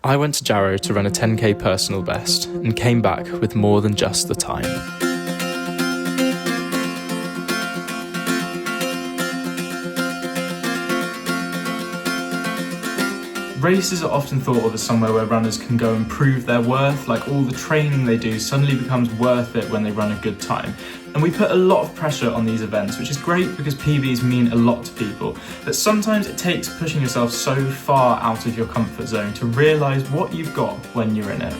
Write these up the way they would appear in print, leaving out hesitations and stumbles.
I went to Jarrow to run a 10k personal best and came back with more than just the time. Races are often thought of as somewhere where runners can go and prove their worth, like all the training they do suddenly becomes worth it when they run a good time. And we put a lot of pressure on these events, which is great because PBs mean a lot to people, but sometimes it takes pushing yourself so far out of your comfort zone to realise what you've got when you're in it.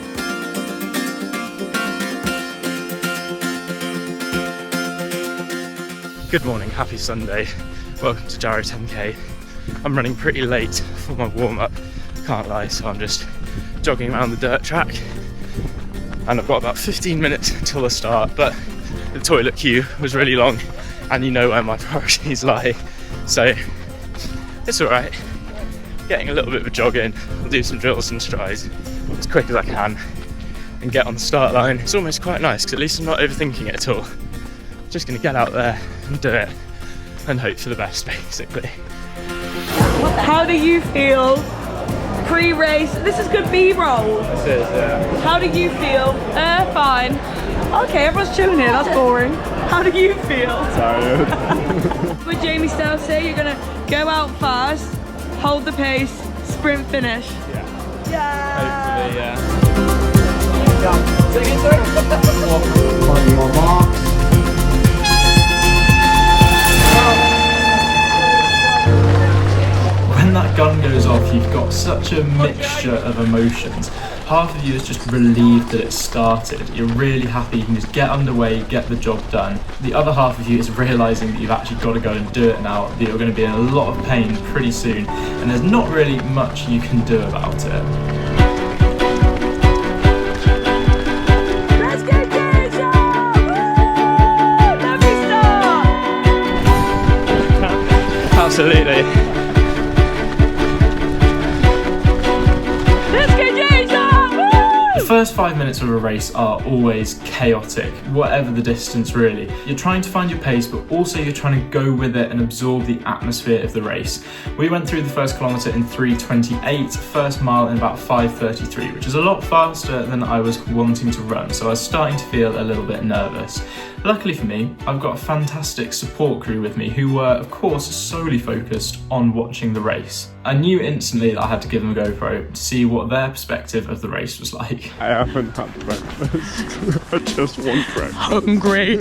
Good morning, happy Sunday. Welcome to Jarrow 10k. I'm running pretty late for my warm-up, can't lie, so I'm just jogging around the dirt track. And I've got about 15 minutes until the start, but the toilet queue was really long and you know where my priorities lie. So it's alright. Getting a little bit of a jog in, I'll do some drills and strides as quick as I can and get on the start line. It's almost quite nice because at least I'm not overthinking it at all. Just gonna get out there and do it and hope for the best, basically. How do you feel pre-race? This is good B-roll. This is, yeah. How do you feel? Fine. Okay, everyone's chilling here, that's boring. How do you feel? Tired. Would Jamie Stell say you're gonna go out fast, hold the pace, sprint finish? Yeah. Yeah. Hopefully, yeah. Say again, sorry. On your marks. When that gun goes off, you've got such a mixture of emotions. Half of you is just relieved that it started. You're really happy you can just get underway, get the job done. The other half of you is realising that you've actually got to go and do it now, that you're going to be in a lot of pain pretty soon, and there's not really much you can do about it. Let's go, Jarrow! Woo! Let me start! Absolutely. The first 5 minutes of a race are always chaotic, whatever the distance really. You're trying to find your pace, but also you're trying to go with it and absorb the atmosphere of the race. We went through the first kilometre in 3:28, first mile in about 5:33, which is a lot faster than I was wanting to run, so I was starting to feel a little bit nervous. Luckily for me, I've got a fantastic support crew with me who were, of course, solely focused on watching the race. I knew instantly that I had to give them a GoPro to see what their perspective of the race was like. I haven't had breakfast. I just want breakfast. Hungry,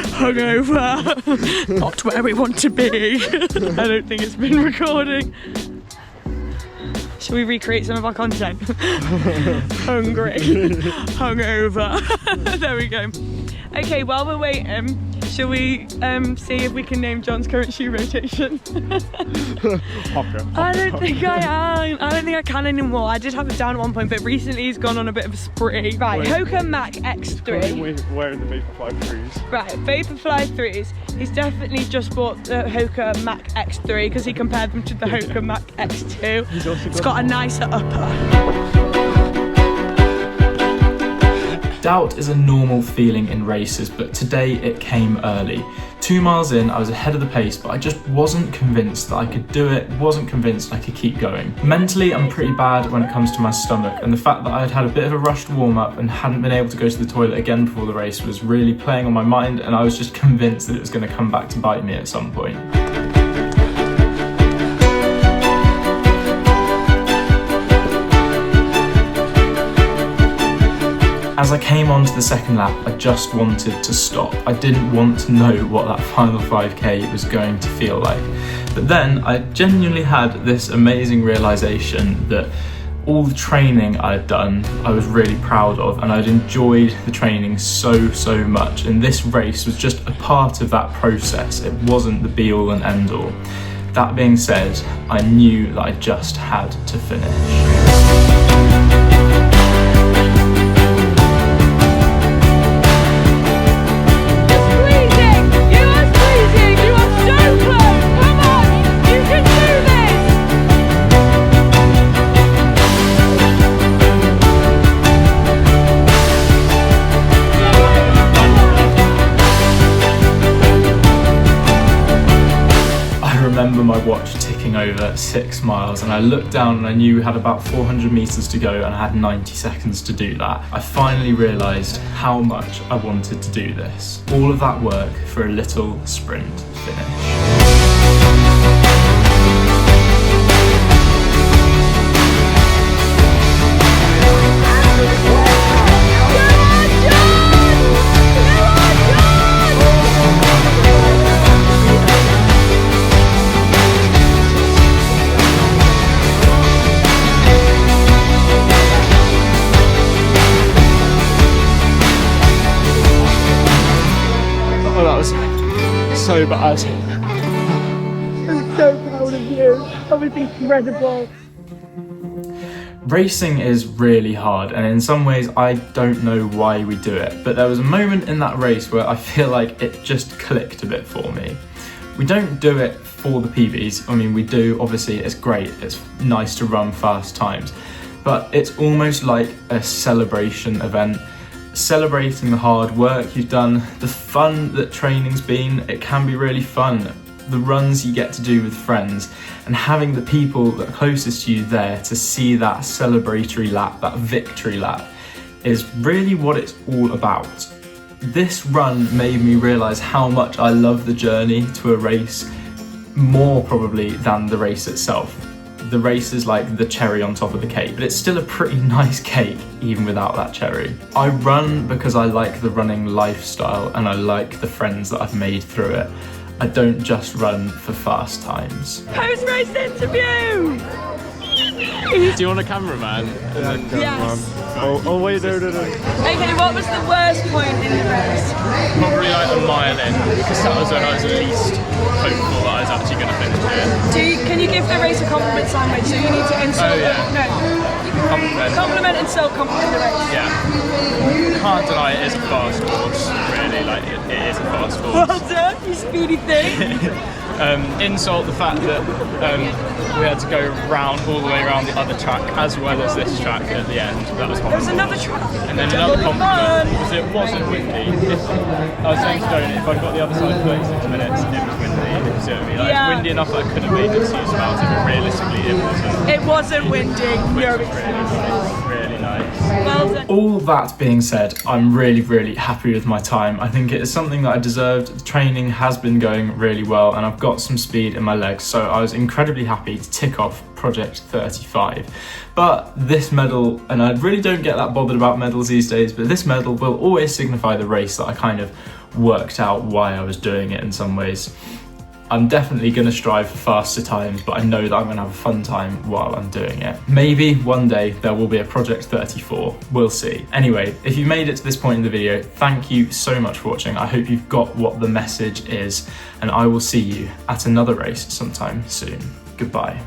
hungover, not where we want to be. I don't think it's been recording. Shall we recreate some of our content? Hungry, hungover. There we go. Okay, while we're waiting, shall we see if we can name John's current shoe rotation? I don't think I can anymore. I did have it down at one point, but recently he's gone on a bit of a spree. Right, Hoka Mac X3. We're wearing the Vaporfly 3s. Right, Vaporfly 3s. He's definitely just bought the Hoka Mac X3 because he compared them to the Hoka Mac X2. It's got a nicer upper. Doubt is a normal feeling in races, but today it came early. 2 miles in, I was ahead of the pace, but I just wasn't convinced that I could do it, wasn't convinced I could keep going. Mentally, I'm pretty bad when it comes to my stomach, and the fact that I had had a bit of a rushed warm-up and hadn't been able to go to the toilet again before the race was really playing on my mind, and I was just convinced that it was going to come back to bite me at some point. As I came onto the second lap, I just wanted to stop. I didn't want to know what that final 5k was going to feel like. But then I genuinely had this amazing realisation that all the training I'd done, I was really proud of, and I'd enjoyed the training so much. And this race was just a part of that process. It wasn't the be all and end all. That being said, I knew that I just had to finish. I remember my watch ticking over 6 miles, and I looked down and I knew we had about 400 meters to go and I had 90 seconds to do that. I finally realized how much I wanted to do this. All of that work for a little sprint finish. Oh, that was so bad. I'm so proud of you. That was incredible. Racing is really hard, and in some ways I don't know why we do it, but there was a moment in that race where I feel like it just clicked a bit for me. We don't do it for the PBs. I mean, we do, obviously it's great, it's nice to run fast times, but it's almost like a celebration event. Celebrating the hard work you've done, the fun that training's been. It can be really fun. The runs you get to do with friends, and having the people that are closest to you there to see that celebratory lap, that victory lap, is really what it's all about. This run made me realise how much I love the journey to a race, more probably than the race itself. The race is like the cherry on top of the cake, but it's still a pretty nice cake even without that cherry. I run because I like the running lifestyle and I like the friends that I've made through it. I don't just run for fast times. Post-race interview! Do you want a cameraman? Yes. Oh wait, no. Okay, what was the worst point in the race? Probably like a mile in, because that was when I was least hopeful that I was actually going to finish it. Can you give the race a compliment sandwich? So you need to insult. Oh, yeah. No. Compliment, insult, compliment the race. Yeah. Can't deny it is a fast course, really, like it is a fast course. Well done, you speedy thing. Insult the fact that we had to go round all the way around the other track as well as this track at the end. That was horrible. There was another track. And then another compliment was it wasn't windy. I was saying to Joan, if I'd got the other side of 36 minutes, it was windy. So it'd be like, Yeah. it's windy enough that I could have made an excuse about it, but realistically it wasn't. It wasn't windy. Which No, was really nice. well done. All that being said, I'm really happy with my time. I think it is something that I deserved. The training has been going really well and I've got some speed in my legs, so I was incredibly happy to tick off Project 35. But this medal, and I really don't get that bothered about medals these days, but this medal will always signify the race that I kind of worked out why I was doing it in some ways. I'm definitely going to strive for faster times, but I know that I'm going to have a fun time while I'm doing it. Maybe one day there will be a Project 34, we'll see. Anyway, if you made it to this point in the video, thank you so much for watching. I hope you've got what the message is, and I will see you at another race sometime soon. Goodbye.